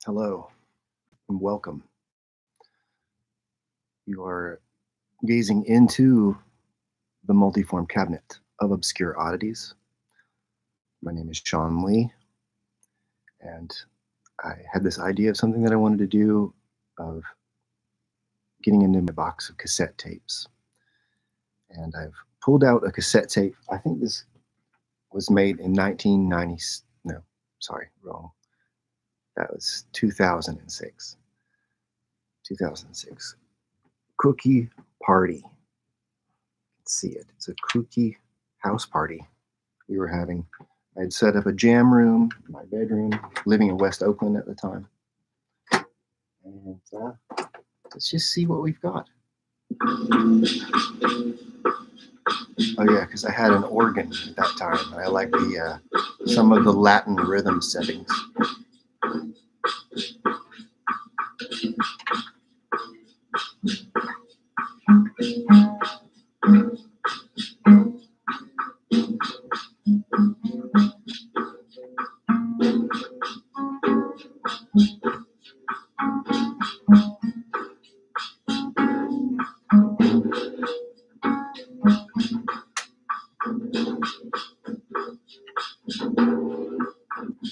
Hello and welcome. You are gazing into the multiform cabinet of obscure oddities. My name is Sean Lee, and I had this idea of something that I wanted to do of getting into my box of cassette tapes. And I've pulled out a cassette tape. I think this was made in 1990. No, sorry, wrong. That was 2006. 2006. Cookie Party. See it. It's a kooky house party we were having. I'd set up a jam room in my bedroom, living in West Oakland at the time. And let's just see what we've got. Oh yeah, because I had an organ at that time. I like the some of the Latin rhythm settings.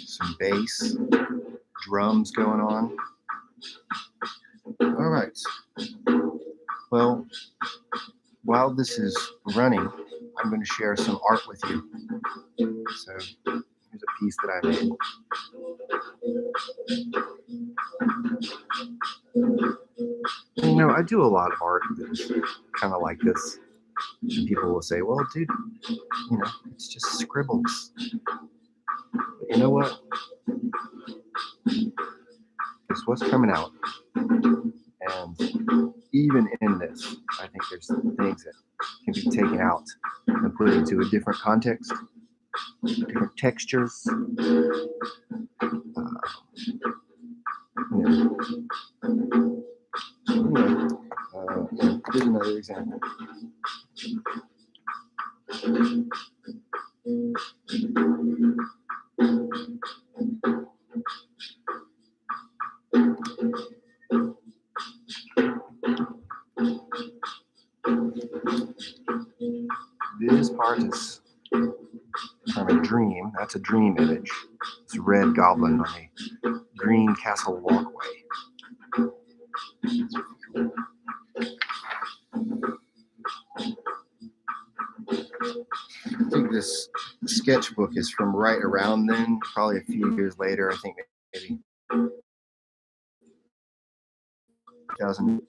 Some bass, drums going on. All right. Well, while this is running, I'm going to share some art with you. So here's a piece that I made. You know, I do a lot of art that's kind of like this. And people will say, well, dude, you know, it's just scribbles. But you know what? It's what's coming out. And even in this, I think there's things that can be taken out and put into a different context, different textures. Here's another example. This part is from a dream. That's a dream image. It's a red goblin on a green castle walkway. I think this sketchbook is from right around then, probably a few years later. I think maybe 2000.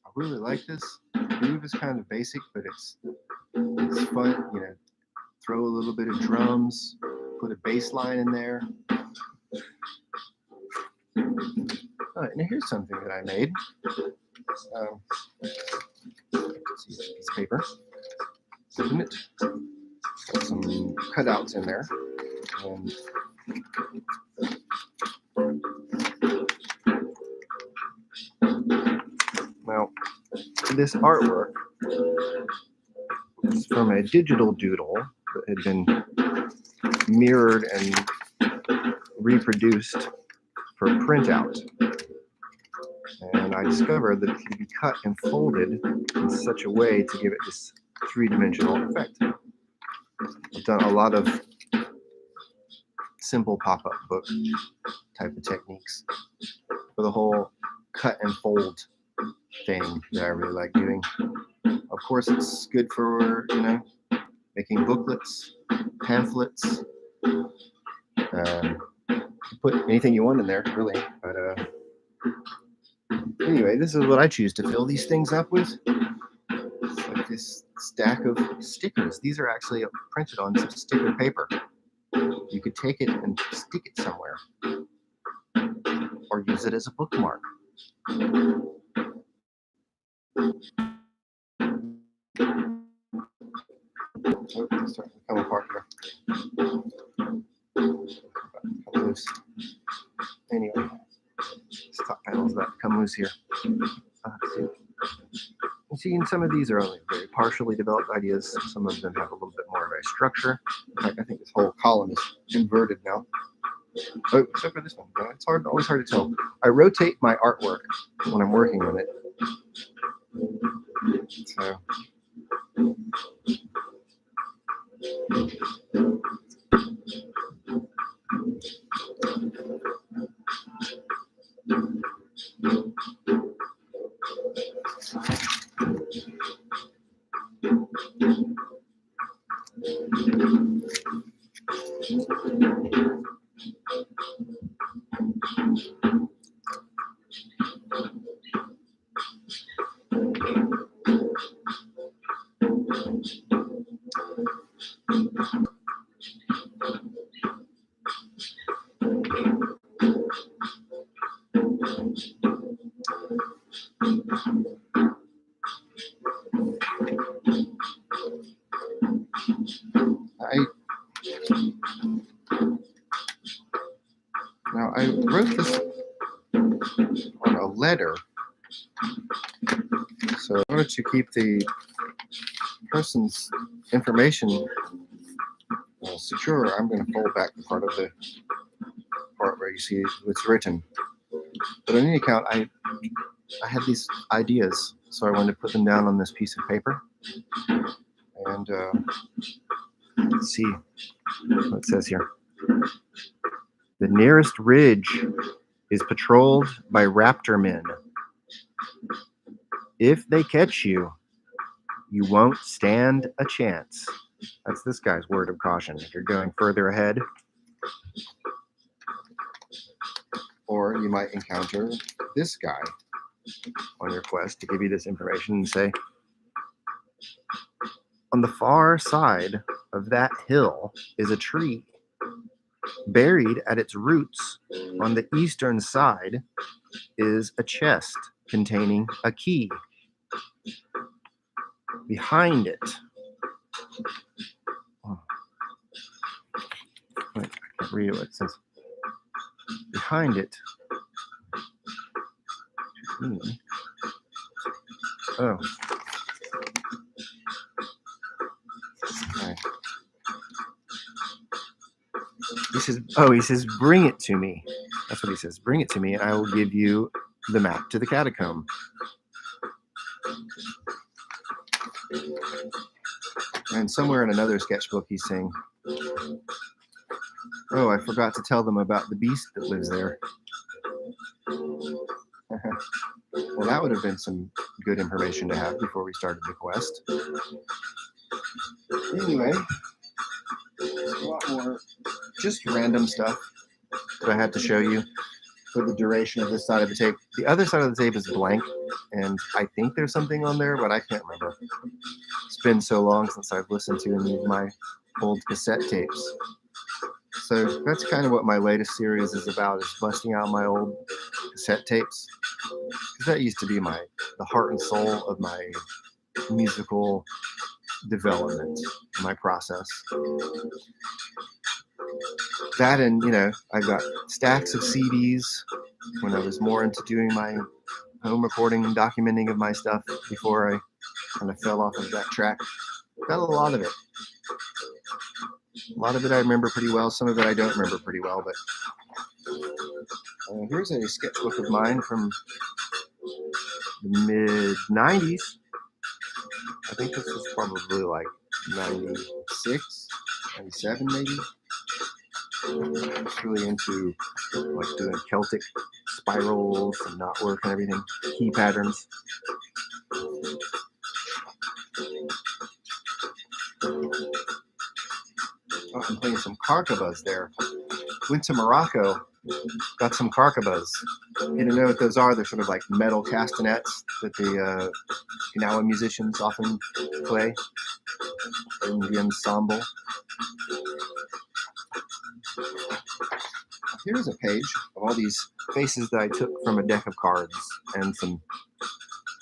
I really like this. The groove is kind of basic, but it's fun. You know, throw a little bit of drums, put a bass line in there. All right, now here's something that I made. Let's see, this piece of paper. Open it. Got some cutouts in there. And now, this artwork is from a digital doodle that had been mirrored and reproduced for printout. And I discovered that it could be cut and folded in such a way to give it this three-dimensional effect. I've done a lot of simple pop-up book type of techniques for the whole cut and fold thing that I really like doing. Of course, it's good for, you know, making booklets, pamphlets. Put anything you want in there, really. But anyway, this is what I choose to fill these things up with. It's like this stack of stickers. These are actually printed on some sticker paper. You could take it and stick it somewhere, or use it as a bookmark. Oh, it's starting to come apart here. Come loose. Anyway, this top panel is about to come loose here. You see, in some of these are only very partially developed ideas. Some of them have a little bit more of a structure. In fact, I think this whole column is inverted now. Oh, except for this one. It's always hard to tell. I rotate my artwork when I'm working on it. So. I wrote this on a letter, so in order to keep the person's information secure, I'm going to fold back the part where you see it's written. But in any account, I had these ideas, so I wanted to put them down on this piece of paper, and Let's see what it says here. The nearest ridge is patrolled by raptor men. If they catch you, you won't stand a chance. That's this guy's word of caution. If you're going further ahead, or you might encounter this guy on your quest to give you this information and say, on the far side of that hill is a tree. Buried at its roots on the eastern side is a chest containing a key. Behind it, wait, I can't read what it says. Behind it, oh, okay. He says, bring it to me. That's what he says. Bring it to me, and I will give you the map to the catacomb. And somewhere in another sketchbook, he's saying, oh, I forgot to tell them about the beast that lives there. Well, that would have been some good information to have before we started the quest. Anyway, there's a lot more just random stuff that I had to show you for the duration of this side of the tape. The other side of the tape is blank, and I think there's something on there, but I can't remember. It's been so long since I've listened to any of my old cassette tapes. So that's kind of what my latest series is about, is busting out my old cassette tapes. Because that used to be the heart and soul of my musical development, my process. That, and I got stacks of CDs when I was more into doing my home recording and documenting of my stuff before I kind of fell off of that track. Got a lot of it. A lot of it I remember pretty well. Some of it I don't remember pretty well. But here's a sketchbook of mine from the mid-90s. I think this was probably like 96, 97 maybe. I was really into like doing Celtic spirals and knotwork and everything, key patterns. Oh, I'm playing some Karkabas there. Went to Morocco, got some Karkabas. You don't know what those are? They're sort of like metal castanets that the Gnawa musicians often play in the ensemble. Here's a page of all these faces that I took from a deck of cards and some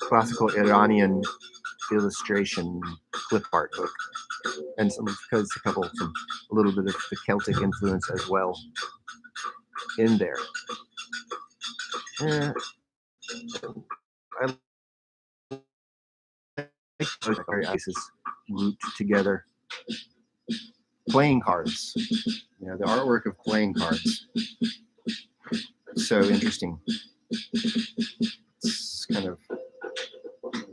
classical Iranian illustration clip art book, and some a little bit of the Celtic influence as well in there. I like those pieces grouped together. Playing cards, the artwork of playing cards. So interesting. It's kind of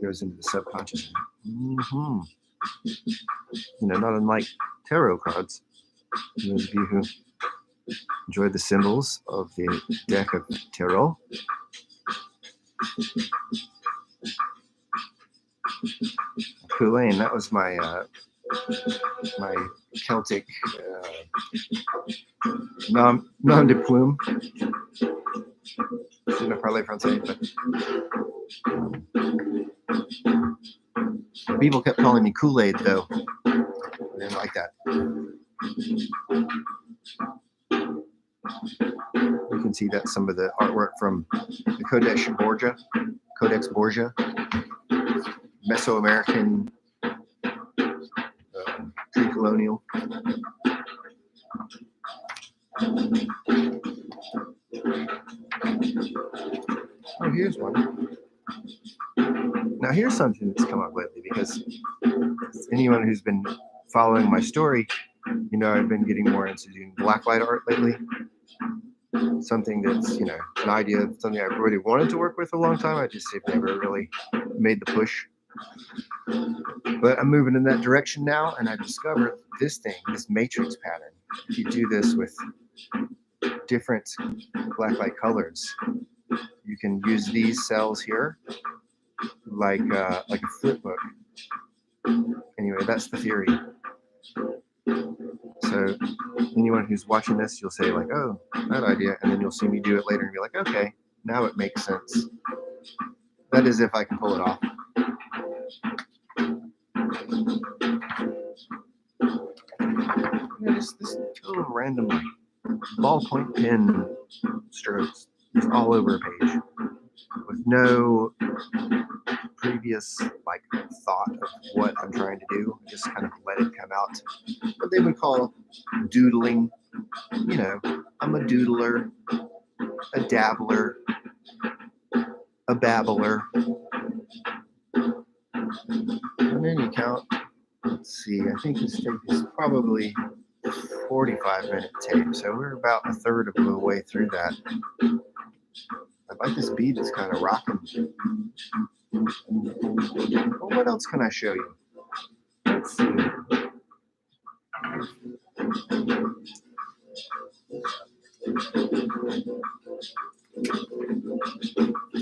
goes into the subconscious. Mm-hmm. Not unlike tarot cards. Those of you who enjoy the symbols of the deck of tarot. Kulain, that was my Celtic nom de plume. Je ne parle français, but people kept calling me Kool-Aid, though. I didn't like that. You can see that some of the artwork from the Codex Borgia, Mesoamerican, pre-colonial. Oh, here's one. Now, here's something that's come up lately, because anyone who's been following my story, I've been getting more into doing blacklight art lately. Something that's, an idea of something I've really wanted to work with a long time. I just have never really made the push. But I'm moving in that direction now, and I discovered this thing, this matrix pattern. If you do this with different blacklight colors, you can use these cells here like a flip book. Anyway, that's the theory. So anyone who's watching this, you'll say like, oh, that idea, and then you'll see me do it later and be like, okay, now it makes sense. That is if I can pull it off. This total random ballpoint pen strokes is all over a page with no previous like thought of what I'm trying to do. Just kind of let it come out. What they would call doodling. You know, I'm a doodler, a dabbler, a babbler. On any count, let's see, I think this tape is probably 45-minute tape, so we're about a third of the way through that. I like this beat, it's kind of rocking. Well, what else can I show you? Let's see.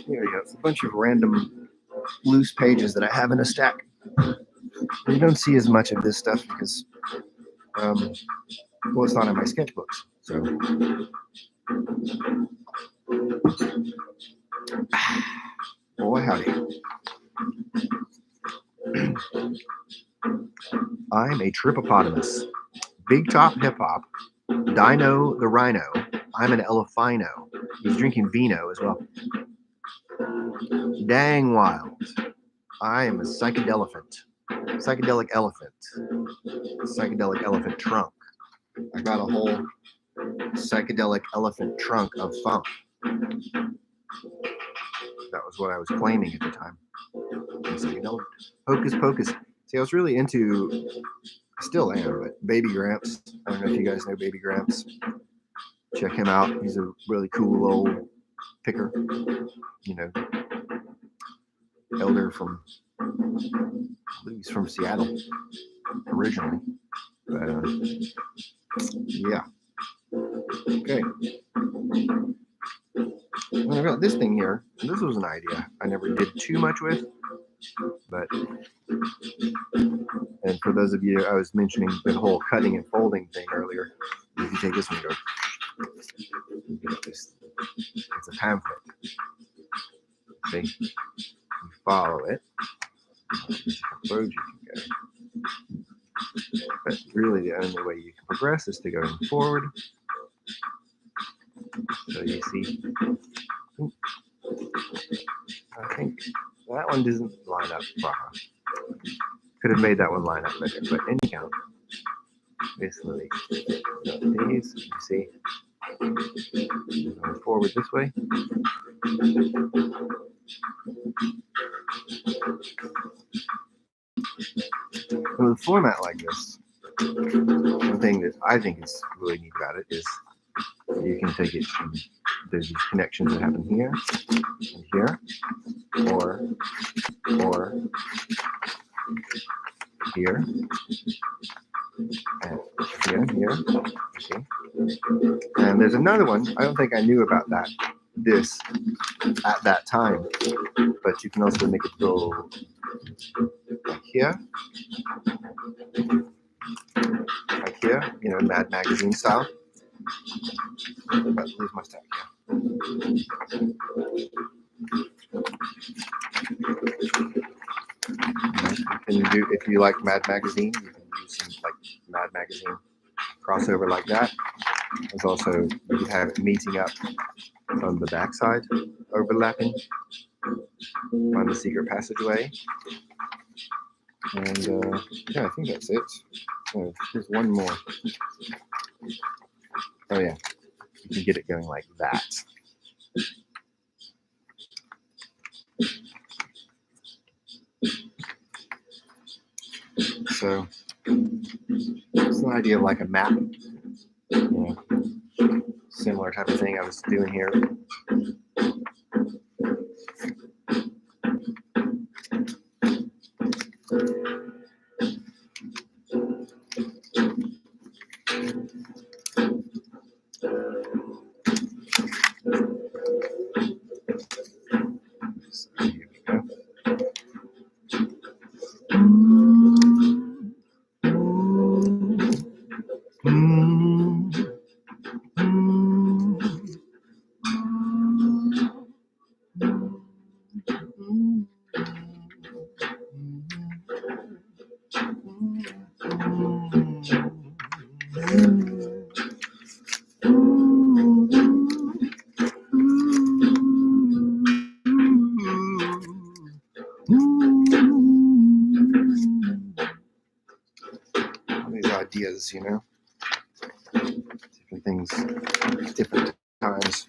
Here we go. It's a bunch of random loose pages that I have in a stack. You don't see as much of this stuff because, well, it's not in my sketchbooks. So, boy, howdy. I'm a tripopotamus. Big top hip hop. Dino the rhino. I'm an elephino. He's drinking vino as well. Dang wild. I am a psychedelic elephant. Psychedelic elephant trunk. I got a whole psychedelic elephant trunk of funk. That was what I was claiming at the time. Psychedelic. Hocus Pocus. See, I was really into, still am, but Baby Gramps. I don't know if you guys know Baby Gramps. Check him out. He's a really cool old picker. You know, elder from, I believe he's from Seattle originally. But, yeah. Okay. And I got this thing here. This was an idea I never did too much with, but, and for those of you, I was mentioning the whole cutting and folding thing earlier. If you take this one and go, you get this. It's a pamphlet. See? You follow it. Road you can go. But really, the only way you can progress is to go forward. So you see, I think that one doesn't line up properly. Could have made that one line up better, but anyhow, basically, these, you see, going forward this way. With a format like this, one thing that I think is really neat about it is you can take it and there's these connections that happen here and here, or here, and here, see? And there's another one, I don't think I knew about this at that time, but you can also make it go like here, you know, Mad Magazine style. But lose my stack here. You can do, if you like Mad Magazine, you can use some like Mad Magazine crossover like that. There's also, you can have it meeting up on the backside, overlapping on the secret passageway. And yeah, I think that's it. Oh, there's one more. Oh yeah, you can get it going like that. So it's an idea of like a map, you know, similar type of thing I was doing here. these ideas, you know, different things, different times.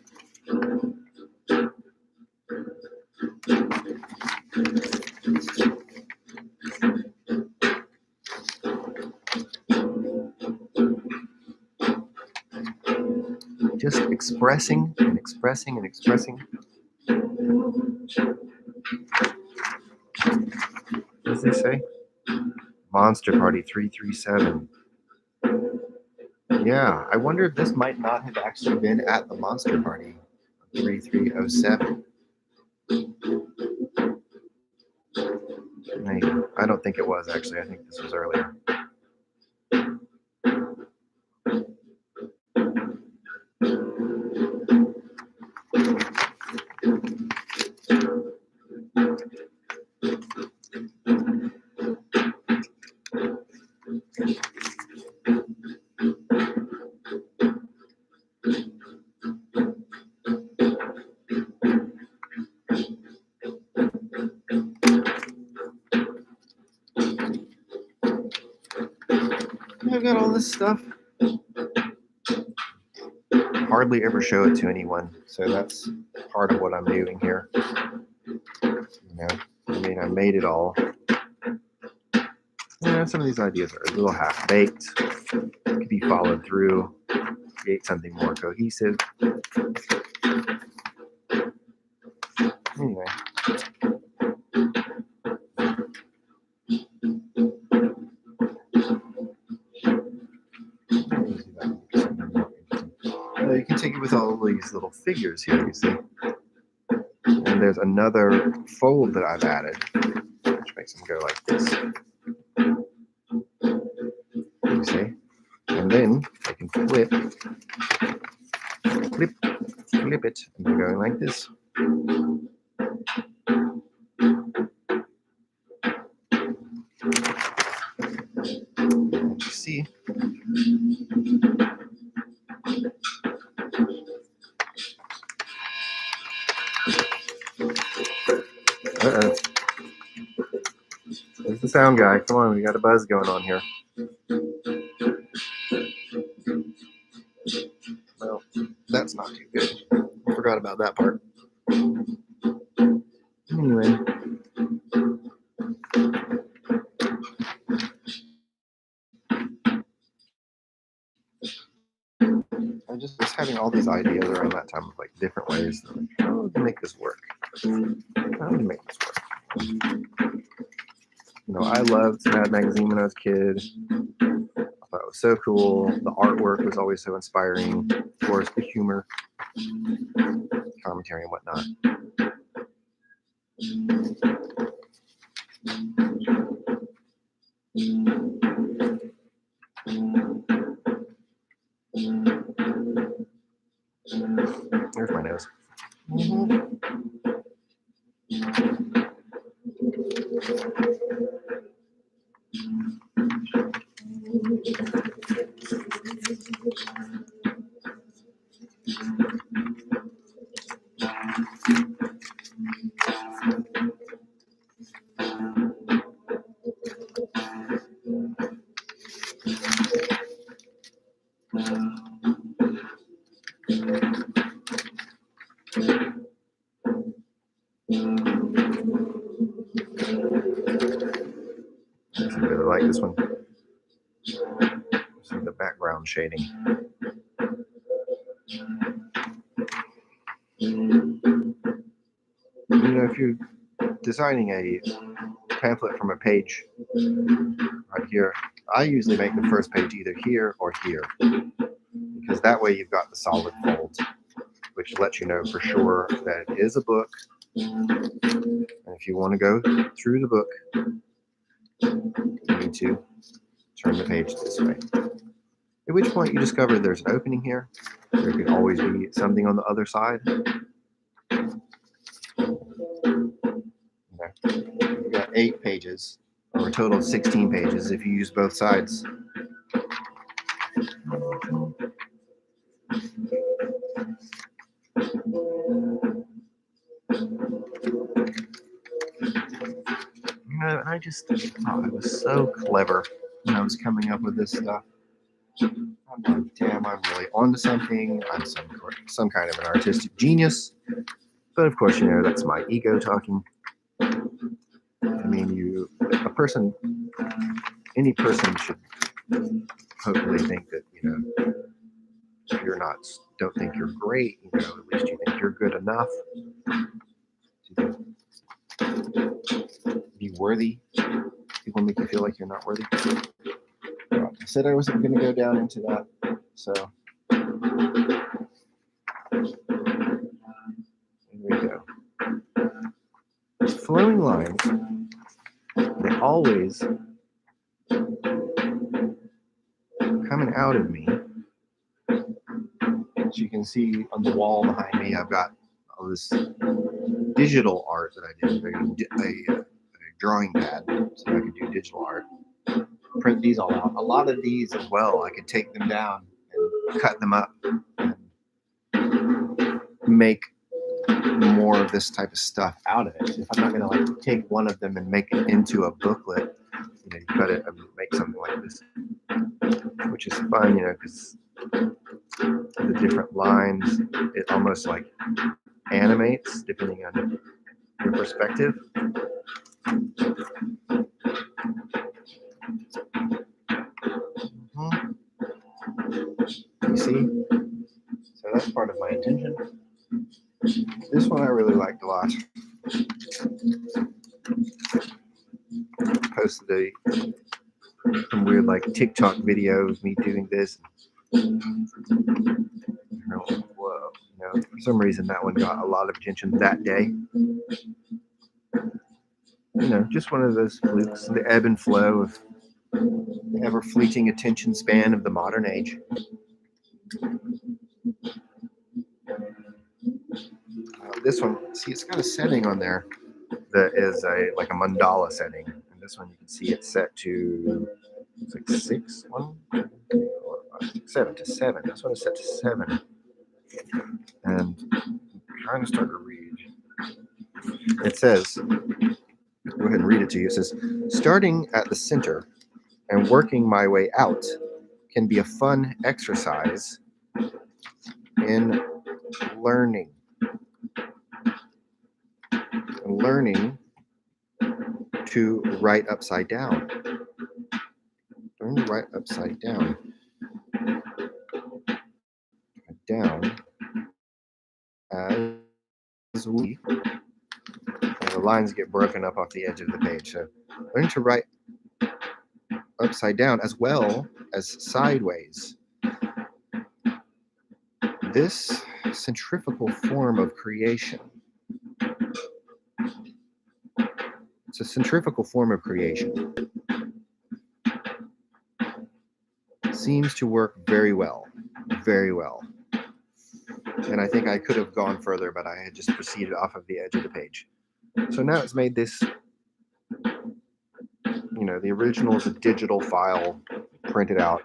Just expressing and expressing and expressing. What does they say? Monster Party 337. Yeah, I wonder if this might not have actually been at the Monster Party 3307. Maybe. I don't think it was actually. I think this was earlier. I've got all this stuff. Hardly ever show it to anyone, so that's part of what I'm doing here. You know, I mean, I made it all. Yeah, some of these ideas are a little half-baked. Could be followed through, create something more cohesive. Anyway. You can take it with all these little figures here, you see. And there's another fold that I've added, which makes them go like this. You see? And then I can flip it, and they're going like this. And you see, there's the sound guy. Come on, we got a buzz going on here. Well, that's not too good. I forgot about that part. Anyway. I just was having all these ideas around that time of like different ways. Like, how to make this work? How to make this work? You know, I loved Mad Magazine when I was a kid. I thought it was so cool. The artwork was always so inspiring. Of course, the humor, commentary, and whatnot. There's my nose. I really like this one. See the background shading. You know, if you're designing a pamphlet from a page right here, I usually make the first page either here or here, because that way you've got the solid fold, which lets you know for sure that it is a book. And if you want to go through the book, you need to turn the page this way. At which point you discover there's an opening here. There could always be something on the other side. You've got 8 pages, or a total of 16 pages if you use both sides. You know, I just thought it was so clever when I was coming up with this stuff. I'm like, damn, I'm really onto something. I'm some kind of an artistic genius. But of course, that's my ego talking. I mean, any person should hopefully think that, if don't think you're great, at least you think you're good enough to be worthy. People make you feel like you're not worthy. I said I wasn't going to go down into that, so here we go. These flowing lines, they always coming out of me. As you can see on the wall behind me, I've got all this digital art that I did. A drawing pad, so I could do digital art. Print these all out. A lot of these as well, I could take them down and cut them up and make more of this type of stuff out of it. If I'm not going to take one of them and make it into a booklet, you cut it and make something like this, which is fun, because the different lines, it almost like animates depending on your perspective. You see? So that's part of my intention. This one I really liked a lot. Posted some weird TikTok video of me doing this. Whoa, for some reason that one got a lot of attention that day. Just one of those flukes, the ebb and flow of the ever fleeting attention span of the modern age. This one, see, it's got a setting on there that is a mandala setting, and this one you can see it's set to seven to 7. This one is set to 7, and I'm trying to start to read. It says, go ahead and read it to you. It says, starting at the center and working my way out can be a fun exercise in learning. Learning to write upside down. Learn to write upside down. Down as we. The lines get broken up off the edge of the page. So learn to write upside down as well as sideways. This centrifugal form of creation. It's a centrifugal form of creation. Seems to work very well. Very well. And I think I could have gone further, but I had just proceeded off of the edge of the page. So now it's made this, the original is a digital file printed out.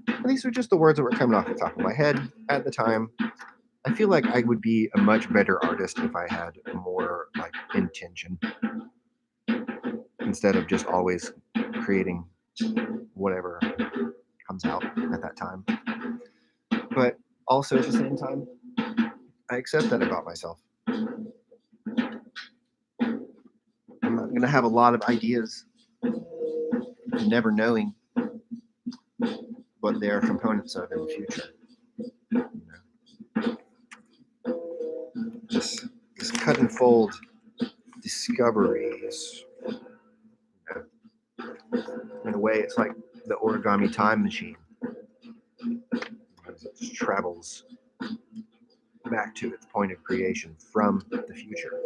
And these are just the words that were coming off the top of my head at the time. I feel like I would be a much better artist if I had more intention instead of just always creating whatever comes out at that time. But also at the same time, I accept that about myself. I'm not going to have a lot of ideas, never knowing what they are components of in the future. This cut and fold discovery is, in a way, it's like the origami time machine. As it travels back to its point of creation from the future.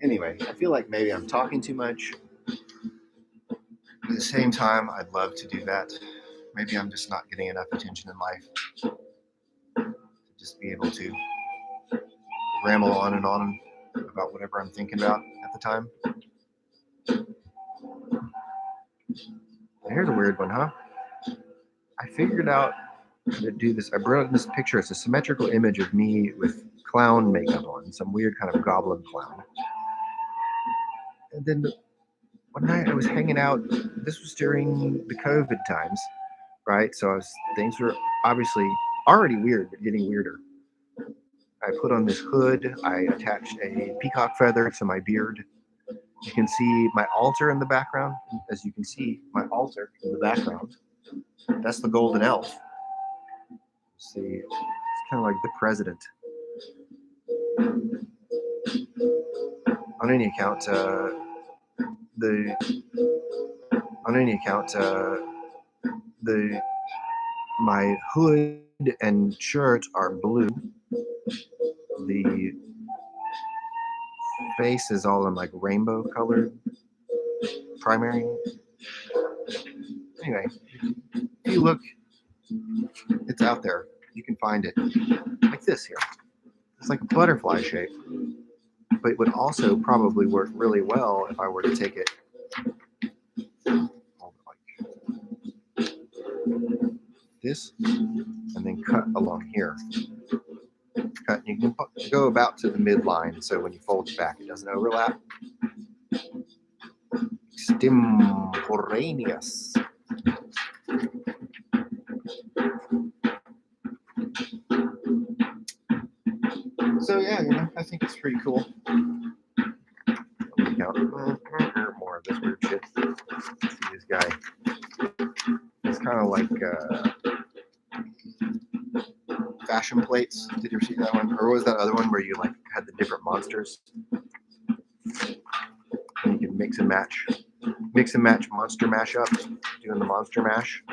Anyway, I feel like maybe I'm talking too much. At the same time, I'd love to do that. Maybe I'm just not getting enough attention in life to just be able to ramble on and on about whatever I'm thinking about at the time. Here's a weird one, huh? I figured out to do this. I brought in this picture. It's a symmetrical image of me with clown makeup on, some weird kind of goblin clown. And then one night I was hanging out. This was during the COVID times, right? So things were obviously already weird, but getting weirder. I put on this hood. I attached a peacock feather to my beard. You can see my altar in the background. As you can see, my altar in the background. That's the golden elf. See, it's kind of like the president. On any account, my hood and shirt are blue. The face is all in like rainbow colored primary. Anyway, if you look, it's out there. You can find it like this here. It's like a butterfly shape, but it would also probably work really well if I were to take it like this and then cut along here. Cut. You can go about to the midline, so when you fold it back, it doesn't overlap. Extemporaneous. So yeah, I think it's pretty cool. Let me count more of this weird shit. See this guy. It's kind of like fashion plates. Did you ever see that one? Or was that other one where you like had the different monsters? And you can mix and match monster mashup, doing the monster mash.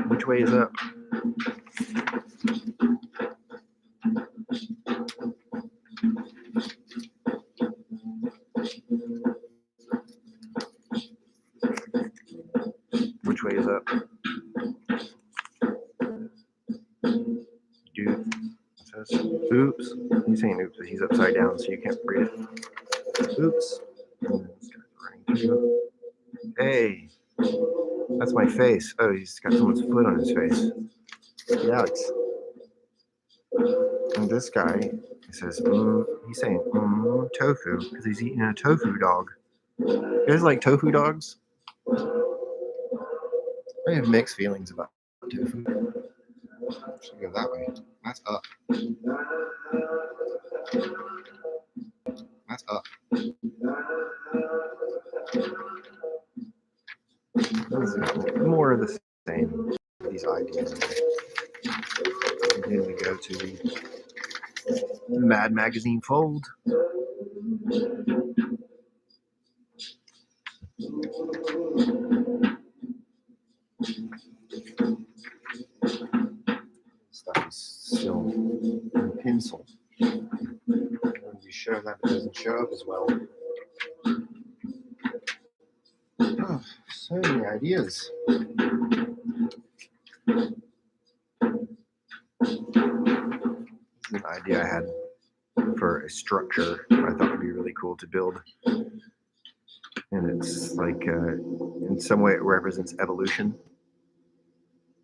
Which way is up? Which way is up? Dude says, oops. He's saying oops, but he's upside down, so you can't read it. Oops. Hey, that's my face. Oh, he's got someone's foot on his face. Yikes. And this guy, he says, he's saying tofu, because he's eating a tofu dog. You guys like tofu dogs? I have mixed feelings about tofu. Should go that way. That's up. That's up. More of the same. These ideas. And then we go to the Mad Magazine fold. Stuff is still in pencil. I want to be sure that it doesn't show up as well. Oh, so many ideas. This is an idea I had for a structure I thought would be really cool to build. And it's like, in some way, it represents evolution.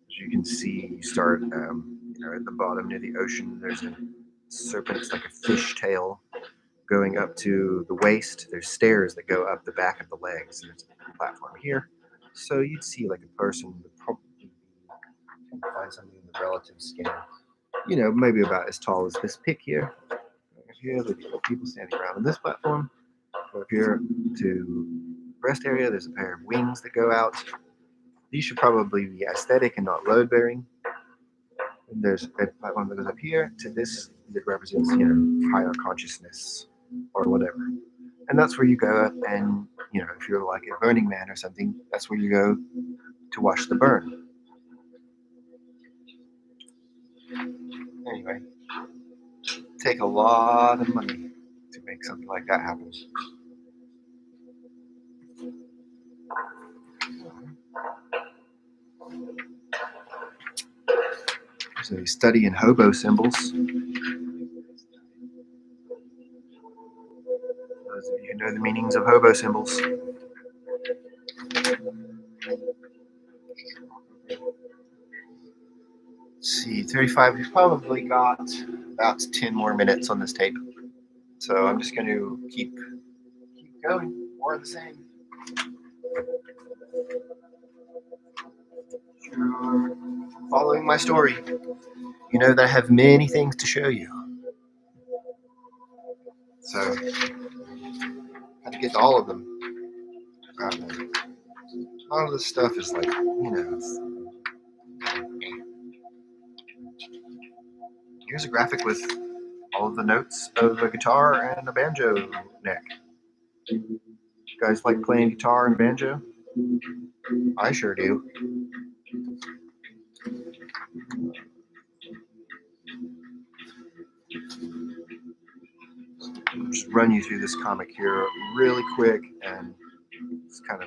As you can see, you start, at the bottom near the ocean, there's a serpent, it's like a fish tail going up to the waist. There's stairs that go up the back of the legs, and there's a platform here. So you'd see like a person would probably find something in the relative scale, maybe about as tall as this pick here. Here, there'd be people standing around on this platform. Go up here to breast area, there's a pair of wings that go out. These should probably be aesthetic and not load bearing. And there's a platform that goes up here to this that represents, higher consciousness or whatever. And that's where you go up and, if you're like a Burning Man or something, that's where you go to watch the burn. Anyway, take a lot of money to make something like that happen. It's a study in hobo symbols. Those of you who know the meanings of hobo symbols. Let's see, 35. We've probably got about 10 more minutes on this tape. So I'm just going to keep going. More of the same. You're following my story. You know that I have many things to show you. So I had to get to all of them. A lot of this stuff is like, here's a graphic with all of the notes of a guitar and a banjo neck. You guys like playing guitar and banjo? I sure do. I'll just run you through this comic here really quick and just kind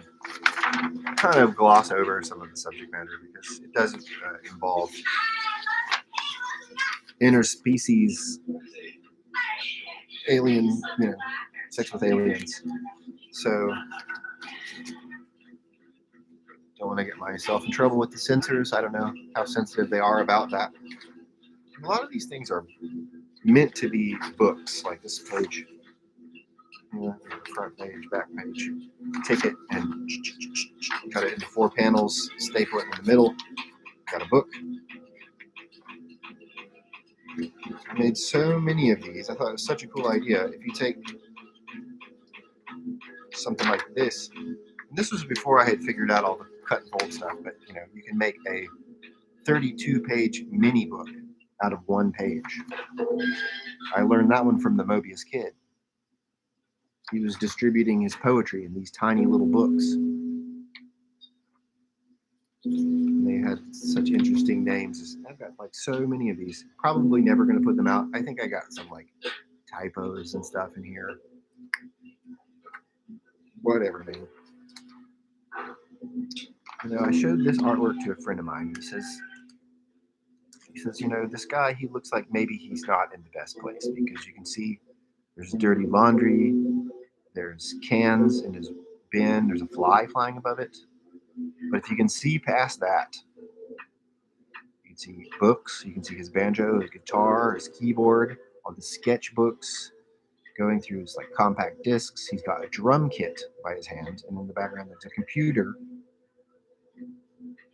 of gloss over some of the subject matter because it doesn't involve interspecies alien, sex with aliens. So don't want to get myself in trouble with the censors. I don't know how sensitive they are about that. A lot of these things are meant to be books, like this page. Front page, back page. Take it and cut it into 4 panels, staple it in the middle. Got a book. I made so many of these. I thought it was such a cool idea. If you take something like this, and this was before I had figured out all the cut and fold stuff, but you can make a 32-page mini book out of 1 page. I learned that one from the Mobius Kid. He was distributing his poetry in these tiny little books. And they had such interesting names. I've got like so many of these. Probably never going to put them out. I think I got some like typos and stuff in here. Whatever, man. I showed this artwork to a friend of mine. He says, this guy, he looks like maybe he's not in the best place because you can see there's dirty laundry, there's cans in his bin, there's a fly flying above it. But if you can see past that, you can see books, you can see his banjo, his guitar, his keyboard, all the sketchbooks going through his like compact discs. He's got a drum kit by his hand, and in the background there's a computer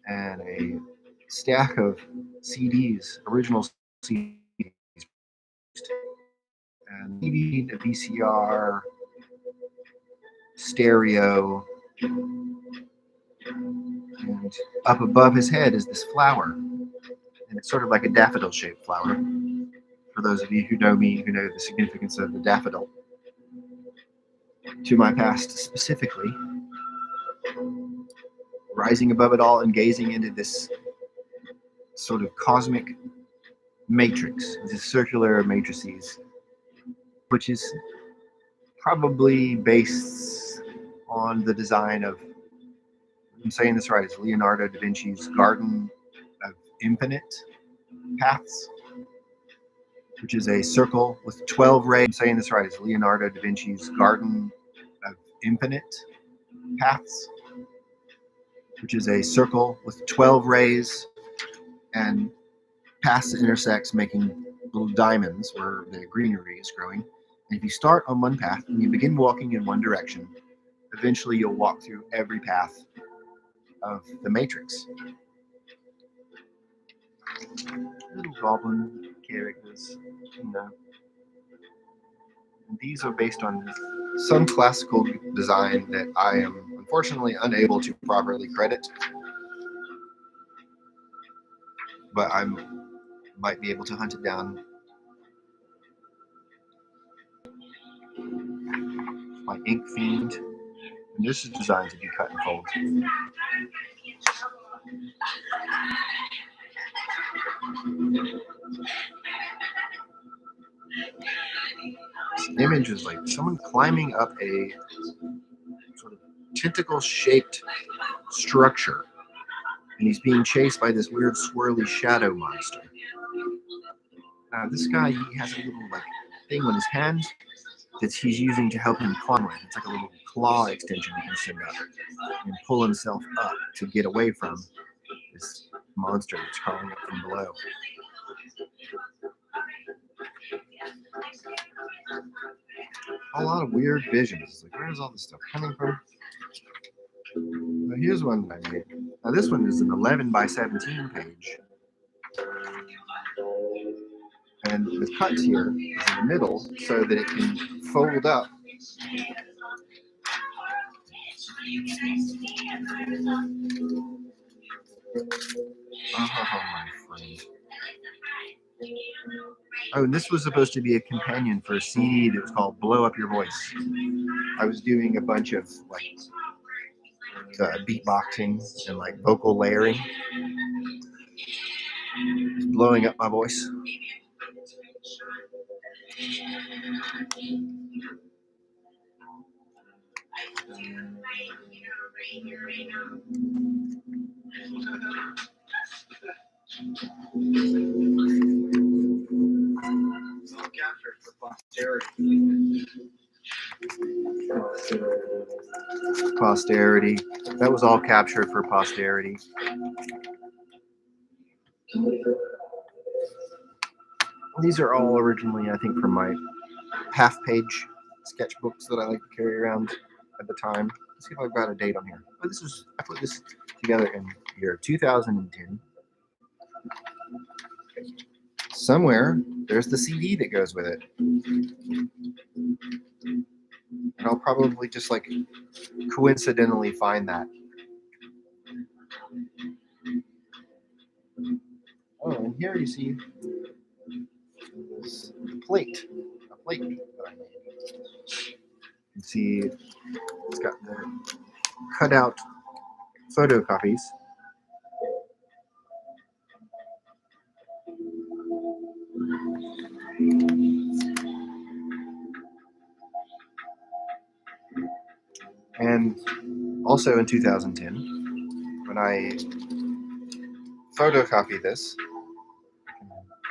and a stack of CDs, original CDs, and DVD, a VCR, stereo, and up above his head is this flower, and it's sort of like a daffodil-shaped flower. For those of you who know me, who know the significance of the daffodil, to my past specifically, rising above it all and gazing into this sort of cosmic matrix, these circular matrices, which is probably based on the design of, if I'm saying this right, it's Leonardo da Vinci's Garden of Infinite Paths, which is a circle with 12 rays. I'm saying this right, it's Leonardo da Vinci's Garden of Infinite Paths, which is a circle with 12 rays and paths that intersects, making little diamonds where the greenery is growing. And if you start on one path and you begin walking in one direction, eventually you'll walk through every path of the matrix. Little goblin characters, And these are based on some classical design that I am unfortunately unable to properly credit, but I might be able to hunt it down. My Ink Fiend, and this is designed to be cut and fold. This image is like someone climbing up a sort of tentacle-shaped structure, and he's being chased by this weird swirly shadow monster. This guy, he has a little like thing on his hand that he's using to help him climb with. It's like a little claw extension he can send up and pull himself up to get away from this monster that's crawling up from below. A lot of weird visions. Like, where's all this stuff coming from? Now, here's one that I made. Now, this one is an 11 by 17 page. And the cut here is in the middle so that it can fold up. Oh, my friend. Oh, and this was supposed to be a companion for a CD that was called Blow Up Your Voice. I was doing a bunch of like beatboxing and like vocal layering, just blowing up my voice. Posterity. That was all captured for posterity. These are all originally, I think, from my half-page sketchbooks that I like to carry around at the time. Let's see if I've got a date on here. Oh, I put this together in the year 2010. Somewhere there's the CD that goes with it, and I'll probably just like coincidentally find that. Oh, and here you see this plate, a plate that I made. You can see it's got the cutout photocopies. And also in 2010, when I photocopy this,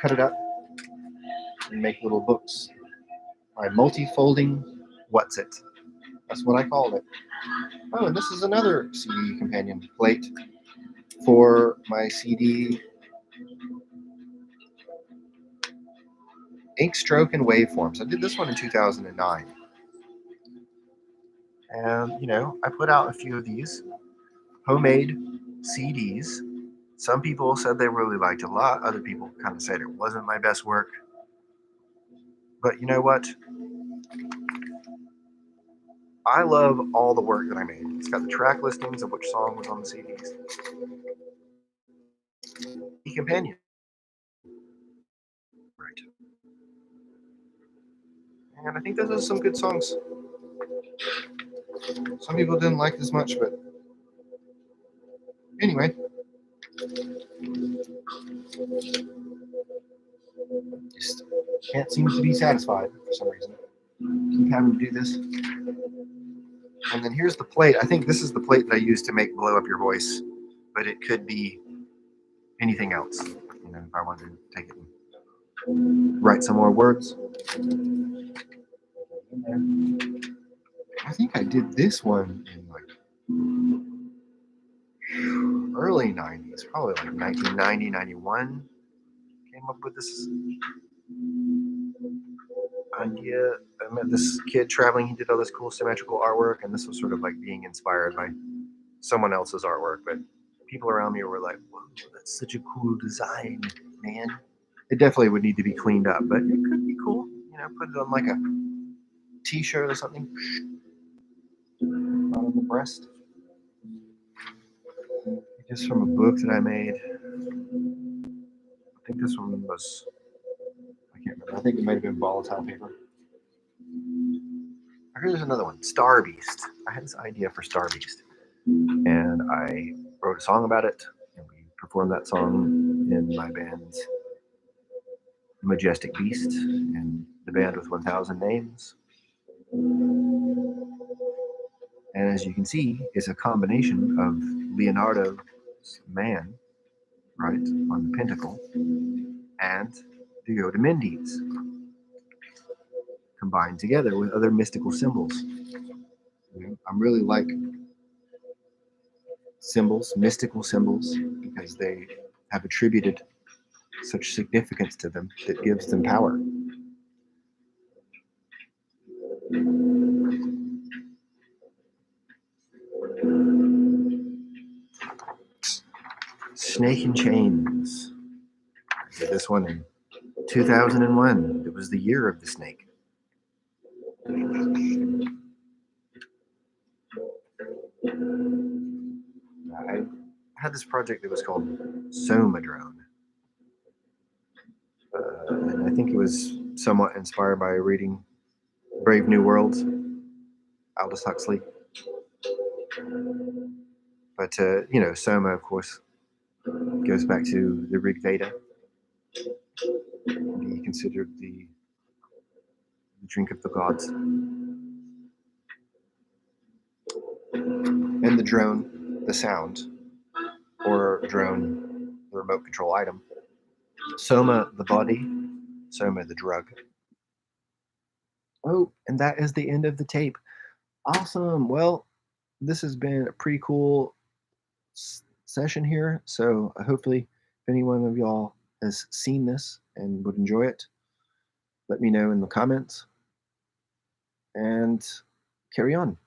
cut it up, and make little books. My multi-folding What's It? That's what I called it. Oh, and this is another CD companion plate for my CD Ink Stroke and Waveforms. I did this one in 2009. And, you know, I put out a few of these homemade CDs. Some people said they really liked it a lot. Other people kind of said it wasn't my best work. But you know what? I love all the work that I made. It's got the track listings of which song was on the CDs. The companion. Right. And I think those are some good songs. Some people didn't like this much, but anyway. Just can't seem to be satisfied for some reason. Keep having to do this. And then here's the plate. I think this is the plate that I used to make Blow Up Your Voice, but it could be anything else. You know, if I wanted to take it and write some more words. I think I did this one in like early 90s, probably like 1990, 91. Came up with this idea. I met this kid traveling. He did all this cool symmetrical artwork, and this was sort of like being inspired by someone else's artwork. But people around me were like, "Whoa, that's such a cool design, man." It definitely would need to be cleaned up, but it could be cool. You know, put it on like a t-shirt or something. Not on the breast. Just from a book that I made. I think this one was, I can't remember. I think it might have been volatile paper. Here's another one, Star Beast. I had this idea for Star Beast, and I wrote a song about it, and we performed that song in my band's Majestic Beast, and the band with 1,000 names. And as you can see, it's a combination of Leonardo's man, right, on the pentacle, and Diomedes, combined together with other mystical symbols. I'm really like symbols, mystical symbols, because they have attributed such significance to them that gives them power. Snake in Chains. I did this one in 2001. It was the year of the snake. I had this project that was called Soma Drone. And I think it was somewhat inspired by reading Brave New World, Aldous Huxley. But, Soma, of course, goes back to the Rig Veda. Be considered the drink of the gods. And the drone, the sound, or drone, the remote control item. Soma, the body. Soma, the drug. Oh, and that is the end of the tape. Awesome. Well, this has been a pretty cool session here. So hopefully, if any one of y'all has seen this and would enjoy it, let me know in the comments and carry on.